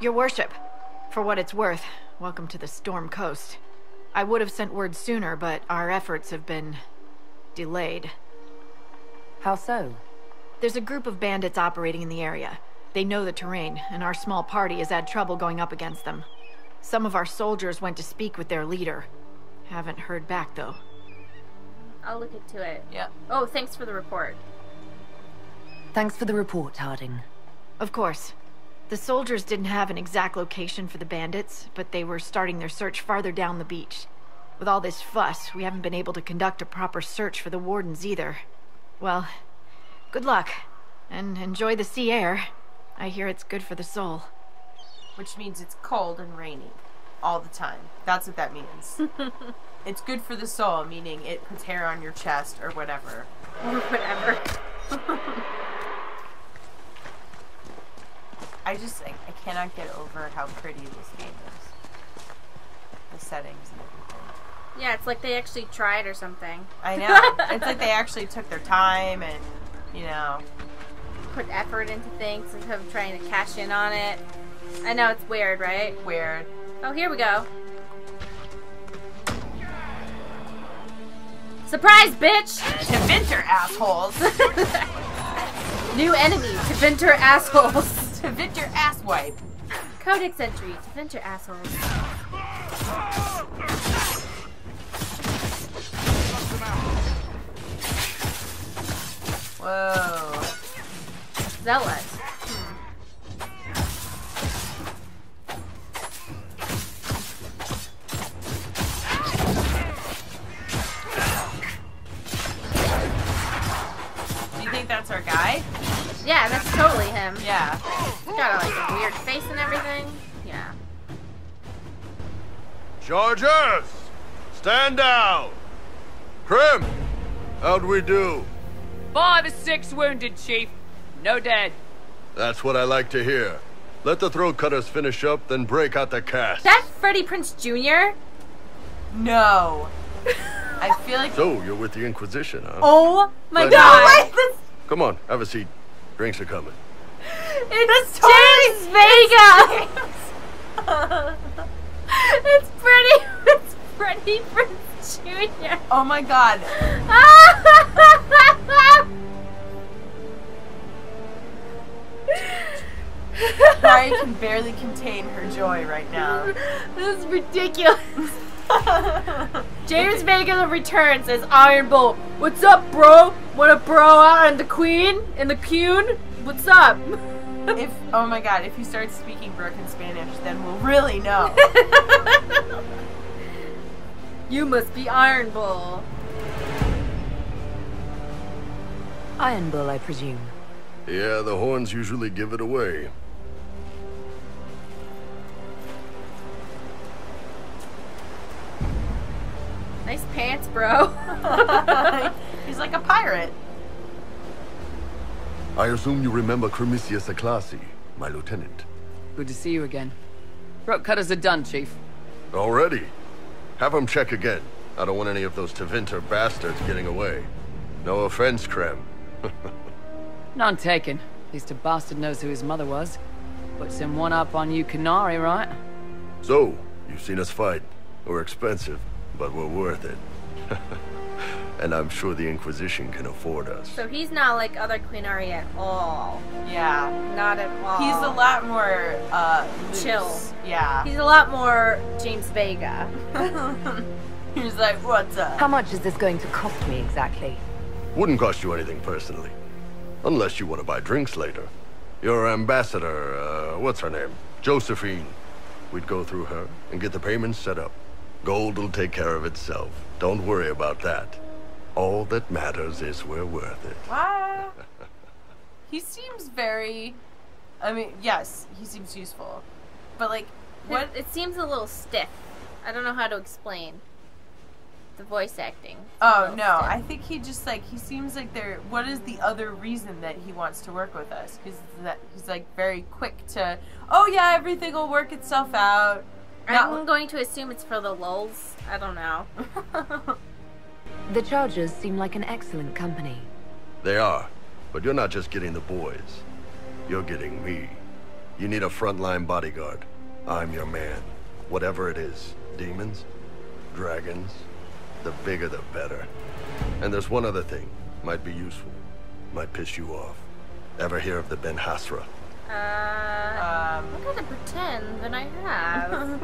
Your worship, for what it's worth, welcome to the Storm Coast. I would have sent word sooner, but our efforts have been delayed. How so? There's a group of bandits operating in the area. They know the terrain, and our small party has had trouble going up against them. Some of our soldiers went to speak with their leader. Haven't heard back, though. I'll look into it. Yeah. Oh, thanks for the report. Thanks for the report, Harding. Of course. The soldiers didn't have an exact location for the bandits, but they were starting their search farther down the beach. With all this fuss, we haven't been able to conduct a proper search for the wardens either. Well, good luck, and enjoy the sea air. I hear it's good for the soul. Which means it's cold and rainy. All the time. That's what that means. It's good for the soul, meaning it puts hair on your chest or whatever. Or whatever. I cannot get over how pretty this game is. The settings and everything. Yeah, it's like they actually tried or something. I know. It's like they actually took their time and, you know... put effort into things instead of trying to cash in on it. I know, it's weird, right? Weird. Oh, here we go. Surprise, bitch! Tevinter assholes! New enemy, Tevinter assholes. Tevinter asswipe. Codex entry, Tevinter assholes. Whoa. Zealot. Do you think that's our guy? Yeah, that's totally him. Yeah. He's got like a weird face and everything. Yeah. Chargers! Stand down! Krim! How'd we do? 5 or 6 wounded, Chief. No dead. That's what I like to hear. Let the throat cutters finish up, then break out the cast. That Freddie Prinze Jr.? No. I feel like... So, you're with the Inquisition, huh? Oh my Let's god! go. Come on, have a seat. Drinks are coming. It's James Vega! It's Freddie Prinze Jr. Oh my god. Mari can barely contain her joy right now. This is ridiculous. James Vega returns as Iron Bull. What's up, bro? Wanna bro out in the Queen? In the Cune? What's up? Oh my god, if he starts speaking broken Spanish, then we'll really know. You must be Iron Bull. Iron Bull, I presume. Yeah, the horns usually give it away. Nice pants, bro. He's like a pirate. I assume you remember Cremisius Aclassi, my lieutenant. Good to see you again. Throat cutters are done, Chief. Already? Have him check again. I don't want any of those Tevinter bastards getting away. No offense, Krem. None taken. At least a bastard knows who his mother was. Puts him one up on you Canary, right? So, you've seen us fight. We're expensive, but we're worth it. And I'm sure the Inquisition can afford us. So he's not like other Queenari at all. Yeah. Not at all. He's a lot more, loose. Chill. Yeah. He's a lot more James Vega. He's like, what's up? How much is this going to cost me exactly? Wouldn't cost you anything personally. Unless you want to buy drinks later. Your ambassador, what's her name? Josephine. We'd go through her and get the payments set up. Gold will take care of itself. Don't worry about that. All that matters is we're worth it. Wow. He seems very... I mean, yes, he seems useful. But, like, what... It seems a little stiff. I don't know how to explain the voice acting. Oh, no. I think he just, like, he seems like they're... What is the other reason that he wants to work with us? Because he's, like, very quick to... Oh, yeah, everything will work itself out. I'm going to assume it's for the lulz. I don't know. The Chargers seem like an excellent company. They are. But you're not just getting the boys. You're getting me. You need a frontline bodyguard. I'm your man. Whatever it is. Demons? Dragons? The bigger the better. And there's one other thing. Might be useful. Might piss you off. Ever hear of the Ben Hasra? I'm gonna pretend that I have.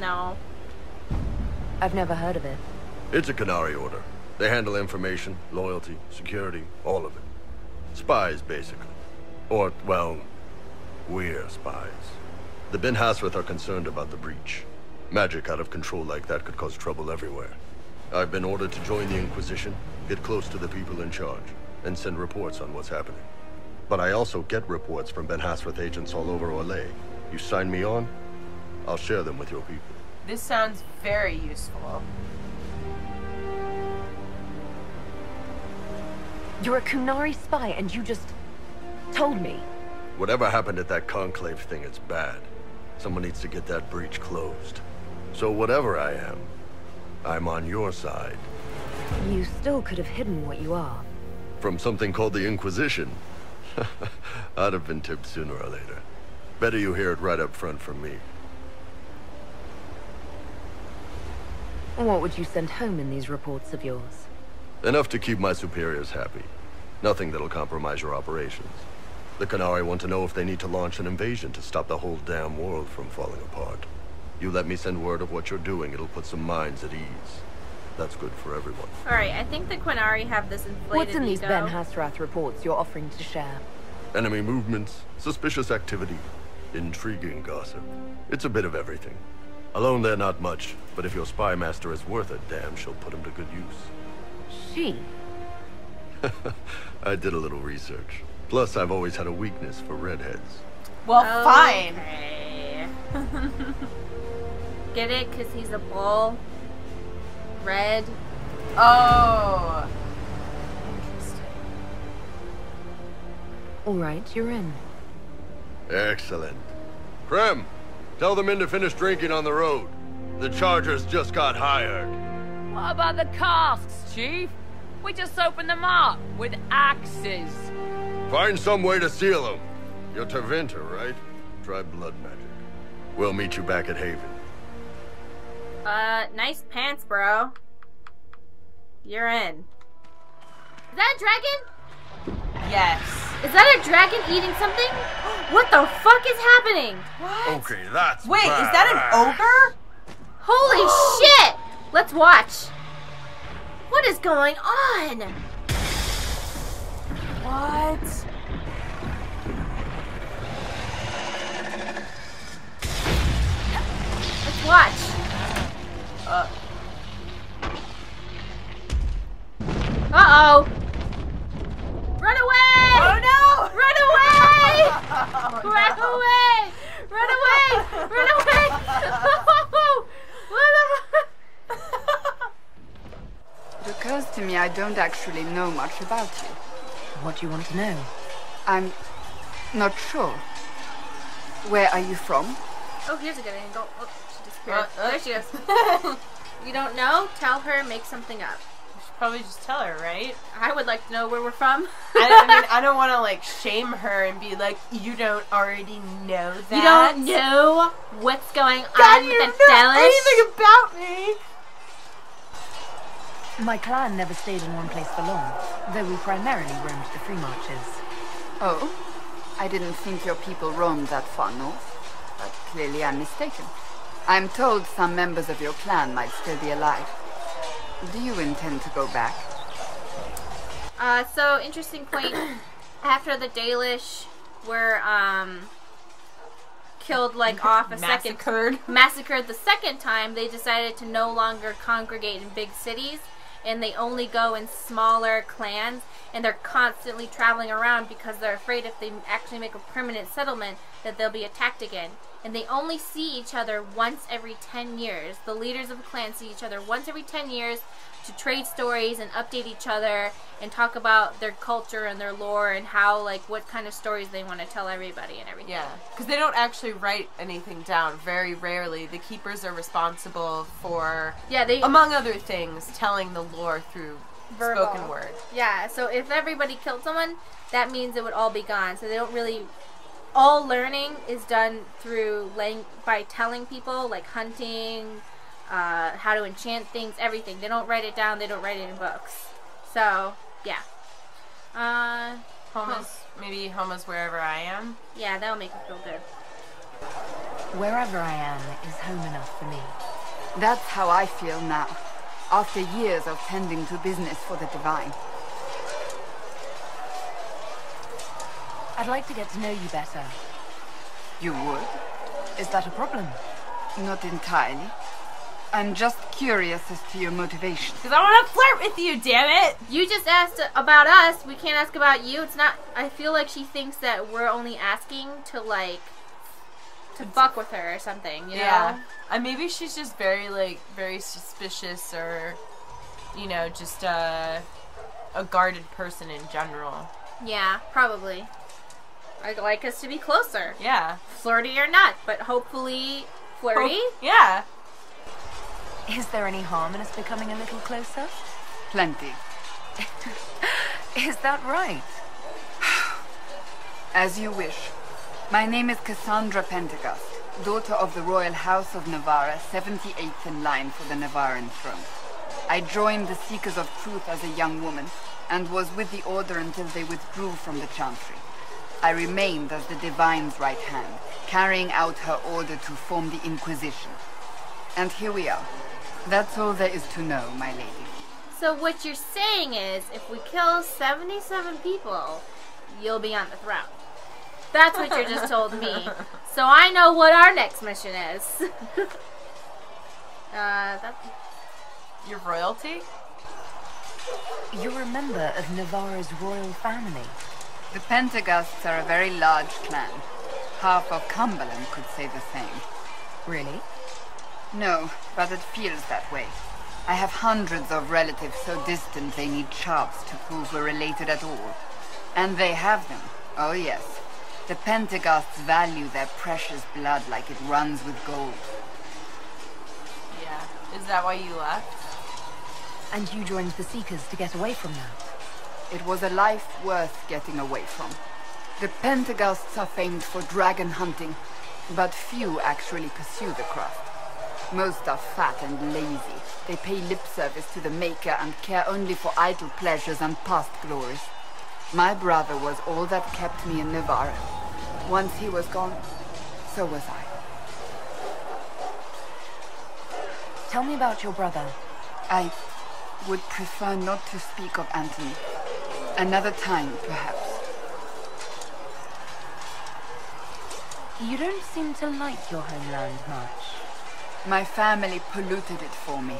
No. I've never heard of it. It's a Canary order. They handle information, loyalty, security, all of it. Spies, basically. Or, well, we're spies. The Ben Hasrath are concerned about the breach. Magic out of control like that could cause trouble everywhere. I've been ordered to join the Inquisition, get close to the people in charge, and send reports on what's happening. But I also get reports from Ben Hasrath agents all over Orlais. You sign me on, I'll share them with your people. This sounds very useful. You're a Kunari spy and you just told me. Whatever happened at that conclave thing, it's bad. Someone needs to get that breach closed. So whatever I am, I'm on your side. You still could have hidden what you are. From something called the Inquisition. I'd have been tipped sooner or later. Better you hear it right up front from me. What would you send home in these reports of yours? Enough to keep my superiors happy. Nothing that'll compromise your operations. The Canary want to know if they need to launch an invasion to stop the whole damn world from falling apart. You let me send word of what you're doing, it'll put some minds at ease. That's good for everyone. Alright, I think the Quinari have this inflated What's in these ego. Ben Hasrath reports you're offering to share? Enemy movements, suspicious activity, intriguing gossip. It's a bit of everything. Alone they're not much, but if your spy master is worth a damn, she'll put him to good use. She? I did a little research. Plus, I've always had a weakness for redheads. Well, fine. Okay. Get it? Because he's a bull. Red. Oh. Interesting. Alright, you're in. Excellent. Krem, tell the men to finish drinking on the road. The Chargers just got hired. What about the casks, Chief? We just opened them up with axes. Find some way to seal them. You're Tervinter, right? Try blood magic. We'll meet you back at Haven. Nice pants, bro. You're in. Is that a dragon? Yes. Is that a dragon eating something? What the fuck is happening? What? Okay, that's Wait, bad. is that an ogre? Holy shit! Let's watch. What is going on? What? Let's watch. Uh-oh. Run away! Oh no! Run away! Run away! Run away! Run away! It occurs to me I don't actually know much about you. What do you want to know? I'm not sure. Where are you from? Oh, here's a good angle. Oh, she disappeared. There she is. You don't know? Tell her, make something up. We should probably just tell her, right? I would like to know where we're from. I mean, I don't want to like shame her and be like, you don't already know that. You don't know what's going God, on you with the don't know Delish? anything about me. My clan never stayed in one place for long, though we primarily roamed the free marches. Oh, I didn't think your people roamed that far north, but clearly I'm mistaken. I'm told some members of your clan might still be alive. Do you intend to go back? So, interesting point. After the Dalish were, killed, like, off a massacred the second time, they decided to no longer congregate in big cities, and they only go in smaller clans, and they're constantly traveling around because they're afraid if they actually make a permanent settlement that they'll be attacked again. And they only see each other once every 10 years. The leaders of the clan see each other once every 10 years to trade stories and update each other and talk about their culture and their lore and how, like, what kind of stories they want to tell everybody and everything. Yeah, because they don't actually write anything down. Very rarely. The keepers are responsible for, among other things, telling the lore through spoken word. Yeah, so if everybody killed someone, that means it would all be gone. So they don't really all learning is done through by telling people, like hunting, how to enchant things, everything. They don't write it down. They don't write it in books. So, yeah. Maybe home is wherever I am. Yeah, that'll make me feel good. Wherever I am is home enough for me. That's how I feel now, after years of tending to business for the Divine. I'd like to get to know you better. You would? Is that a problem? Not entirely. I'm just curious as to your motivation. Because I want to flirt with you, damn it! You just asked about us. We can't ask about you. It's not... I feel like she thinks that we're only asking to, like... to fuck with her or something, you know? Maybe she's just very suspicious or, you know, just a guarded person in general. Yeah, probably. I'd like us to be closer. Yeah. Flirty or not, but hopefully flirty. Yeah. Is there any harm in us becoming a little closer? Plenty. Is that right? As you wish. My name is Cassandra Pentecost, daughter of the Royal House of Navarra, 78th in line for the Navarran throne. I joined the Seekers of Truth as a young woman, and was with the Order until they withdrew from the Chantry. I remained as the Divine's right hand, carrying out her order to form the Inquisition. And here we are. That's all there is to know, my lady. So what you're saying is, if we kill 77 people, you'll be on the throne. That's what you just told me. So I know what our next mission is. Your royalty? You're a member of Navarra's royal family. The Pentecosts are a very large clan. Half of Cumberland could say the same. Really? No, but it feels that way. I have hundreds of relatives so distant they need charts to prove we're related at all. And they have them. Oh yes. The Pentecosts value their precious blood like it runs with gold. Yeah. Is that why you left? And you joined the Seekers to get away from that? It was a life worth getting away from. The Pentecosts are famed for dragon hunting, but few actually pursue the craft. Most are fat and lazy. They pay lip service to the Maker and care only for idle pleasures and past glories. My brother was all that kept me in Navarra. Once he was gone, so was I. Tell me about your brother. I would prefer not to speak of Anthony. Another time, perhaps. You don't seem to like your homeland much. My family polluted it for me.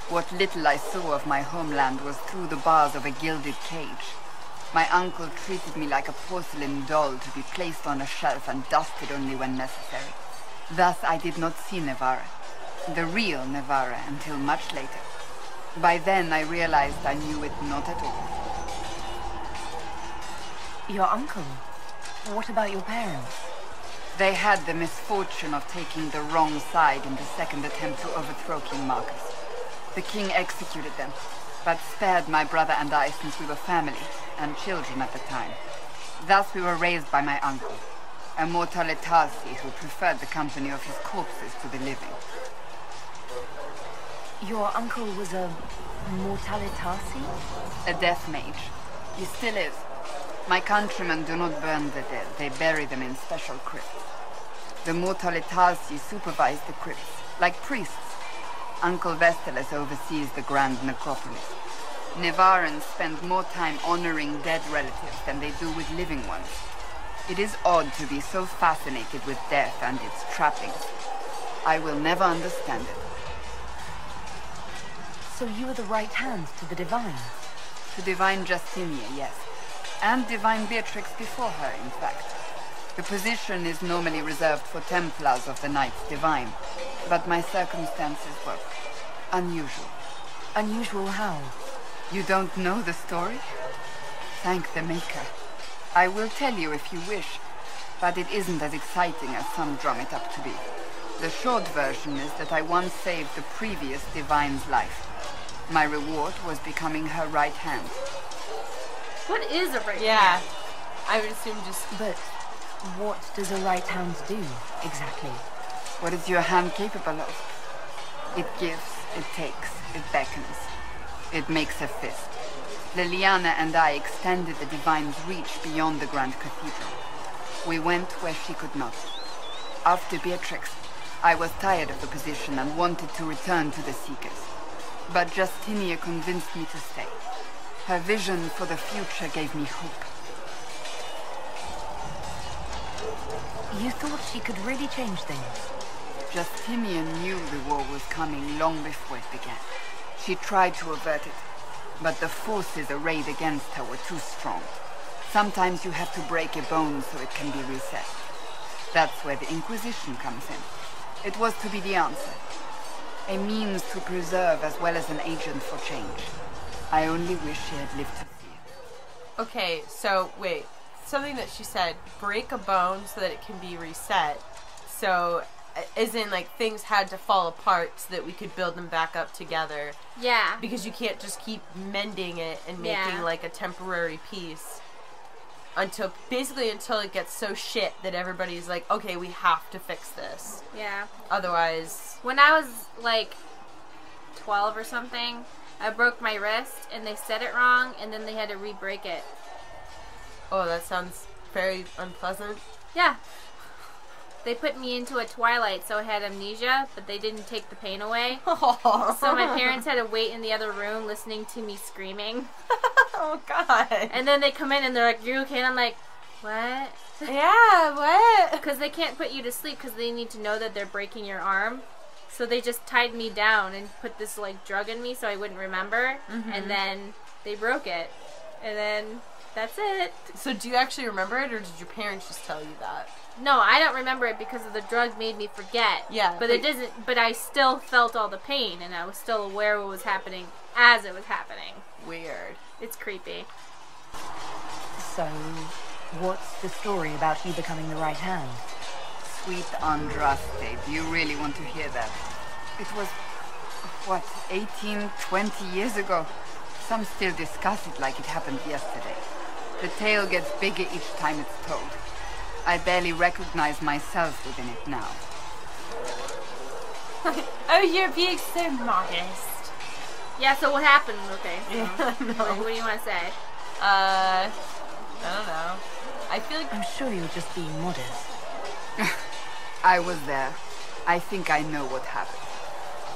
What little I saw of my homeland was through the bars of a gilded cage. My uncle treated me like a porcelain doll to be placed on a shelf and dusted only when necessary. Thus I did not see Navarra, the real Navarra, until much later. By then I realized I knew it not at all. Your uncle? What about your parents? They had the misfortune of taking the wrong side in the second attempt to overthrow King Marcus. The king executed them, but spared my brother and I since we were family, and children at the time. Thus we were raised by my uncle, a mortalitasi who preferred the company of his corpses to the living. Your uncle was a mortalitasi? A death mage. He still is. My countrymen do not burn the dead, they bury them in special crypts. The mortalitasi supervise the crypts, like priests. Uncle Vestalis oversees the grand necropolis. Navarrans spend more time honoring dead relatives than they do with living ones. It is odd to be so fascinated with death and its trappings. I will never understand it. So you are the right hand to the Divine? To Divine Justinia, yes. And Divine Beatrix before her, in fact. The position is normally reserved for Templars of the Knights Divine, but my circumstances were unusual. Unusual how? You don't know the story? Thank the Maker. I will tell you if you wish, but it isn't as exciting as some drum it up to be. The short version is that I once saved the previous Divine's life. My reward was becoming her right hand. What is a right hand? Yeah. I would assume just... But What does a right hand do, exactly? What is your hand capable of? It gives, it takes, it beckons. It makes a fist. Liliana and I extended the Divine's reach beyond the Grand Cathedral. We went where she could not. After Beatrix, I was tired of the position and wanted to return to the Seekers. But Justinia convinced me to stay. Her vision for the future gave me hope. You thought she could really change things? Justinian knew the war was coming long before it began. She tried to avert it, but the forces arrayed against her were too strong. Sometimes you have to break a bone so it can be reset. That's where the Inquisition comes in. It was to be the answer. A means to preserve as well as an agent for change. I only wish she had lived to see it. Okay, so wait. Something that she said, break a bone so that it can be reset. So, as in, like, things had to fall apart so that we could build them back up together. Yeah. Because you can't just keep mending it and making, like, a temporary piece. Until it gets so shit that everybody's like, okay, we have to fix this. Yeah. Otherwise... When I was, like, 12 or something, I broke my wrist, and they said it wrong, and then they had to re-break it. Oh, that sounds very unpleasant. Yeah. They put me into a twilight, so I had amnesia, but they didn't take the pain away. Oh. So my parents had to wait in the other room listening to me screaming. Oh, God. And then they come in and they're like, "You okay?" And I'm like, "What?" Yeah, what? Because they can't put you to sleep because they need to know that they're breaking your arm. So they just tied me down and put this, like, drug in me so I wouldn't remember. Mm-hmm. And then they broke it. And then that's it. So do you actually remember it, or did your parents just tell you that? No, I don't remember it because of the drug made me forget. Yeah. But it doesn't. But I still felt all the pain, and I was still aware what was happening as it was happening. Weird. It's creepy. So, what's the story about you becoming the right hand? Sweet Andraste, do you really want to hear that? It was, what, 18, 20 years ago? Some still discuss it like it happened yesterday. The tale gets bigger each time it's told. I barely recognize myself within it now. Oh, you're being so modest. Yeah, so what happened? Okay. So, Yeah, no. what do you want to say? I don't know. I feel like... I'm sure you're just being modest. I was there. I think I know what happened.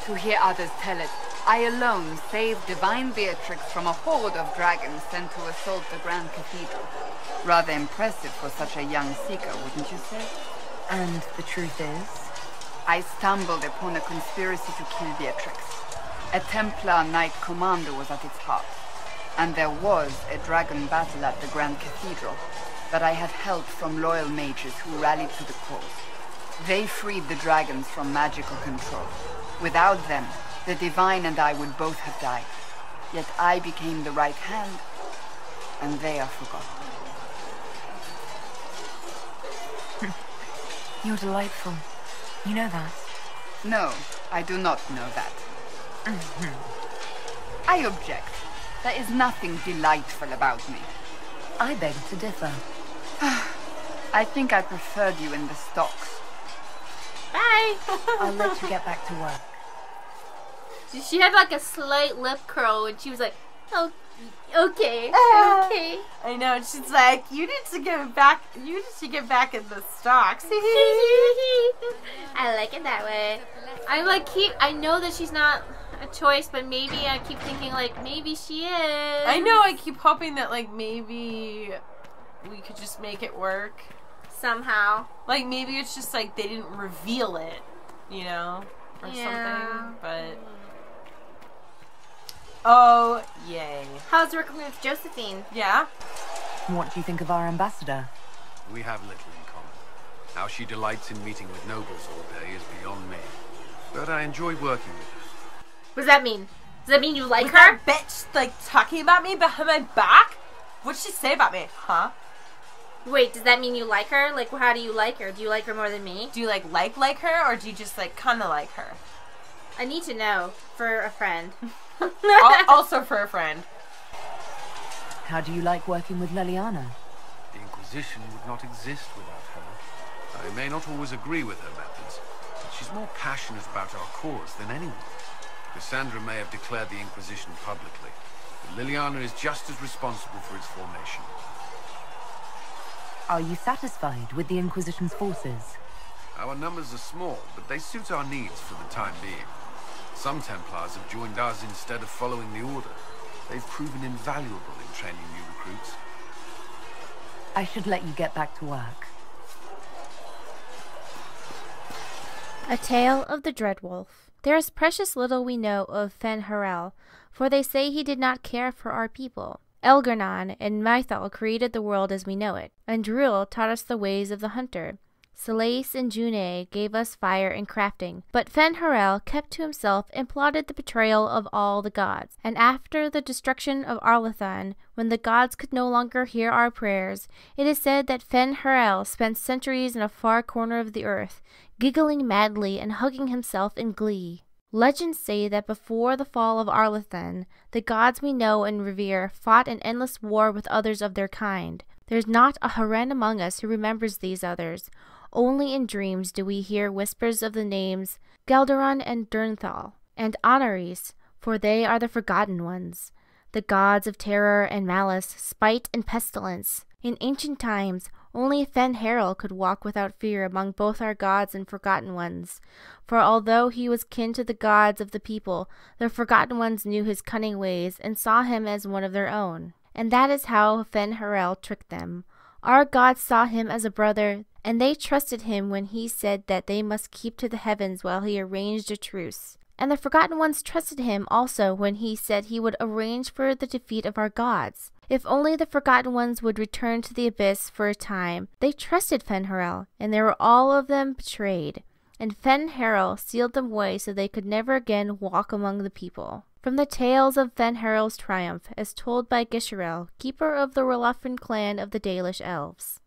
To hear others tell it, I alone saved Divine Beatrix from a horde of dragons sent to assault the Grand Cathedral. Rather impressive for such a young seeker, wouldn't you say? And the truth is? I stumbled upon a conspiracy to kill Beatrix. A Templar Knight Commander was at its heart. And there was a dragon battle at the Grand Cathedral, but I had help from loyal mages who rallied to the cause. They freed the dragons from magical control. Without them, the Divine and I would both have died. Yet I became the right hand, and they are forgotten. You're delightful. You know that? No, I do not know that. I object. There is nothing delightful about me. I beg to differ. I think I preferred you in the stocks. Bye! I'll let you get back to work. She had like a slight lip curl and she was like, "Oh, okay, okay." I know, she's like, you need to get back in the stocks. I like it that way. I know that she's not a choice, but maybe I keep thinking like, maybe she is. I know, I keep hoping that like maybe we could just make it work. Somehow. Like maybe it's just like they didn't reveal it, you know? Or something, but... Oh, yay. How's working with Josephine? Yeah? What do you think of our ambassador? We have little in common. How she delights in meeting with nobles all day is beyond me. But I enjoy working with her. What does that mean? Does that mean you like Was her? that bitch, like, talking about me behind my back? What'd she say about me? Huh? Wait, does that mean you like her? Like, how do you like her? Do you like her more than me? Do you, like her, or do you just, like, kinda like her? I need to know for a friend. Also for a friend. How do you like working with Liliana? The Inquisition would not exist without her. may not always agree with her methods, but she's more passionate about our cause than anyone. Cassandra may have declared the Inquisition publicly, but Liliana is just as responsible for its formation. Are you satisfied with the Inquisition's forces? Our numbers are small, but they suit our needs for the time being. Some Templars have joined us instead of following the Order. They've proven invaluable in training new recruits. I should let you get back to work. A Tale of the Dreadwolf. There is precious little we know of Fen-Harel, for they say he did not care for our people. Elgar'nan and Mythal created the world as we know it, and Druil taught us the ways of the hunter. Selace and June gave us fire and crafting, but Fen-Harel kept to himself and plotted the betrayal of all the gods. And after the destruction of Arlathan, when the gods could no longer hear our prayers, it is said that Fen-Harel spent centuries in a far corner of the earth, giggling madly and hugging himself in glee. Legends say that before the fall of Arlathan, the gods we know and revere fought an endless war with others of their kind. There's not a Harren among us who remembers these others. Only in dreams do we hear whispers of the names Gelderon and Durnthal, and Honoris, for they are the forgotten ones, the gods of terror and malice, spite and pestilence. In ancient times, only Fen-Harel could walk without fear among both our gods and forgotten ones, for although he was kin to the gods of the people, the forgotten ones knew his cunning ways and saw him as one of their own. And that is how Fen-Harel tricked them. Our gods saw him as a brother, and they trusted him when he said that they must keep to the heavens while he arranged a truce. And the Forgotten Ones trusted him also when he said he would arrange for the defeat of our gods. If only the Forgotten Ones would return to the Abyss for a time. They trusted Fen-Harel, and they were all of them betrayed. And Fen-Harel sealed them away so they could never again walk among the people. From the tales of Fen-Harel's triumph, as told by Gisherel, keeper of the Rolafin clan of the Dalish Elves.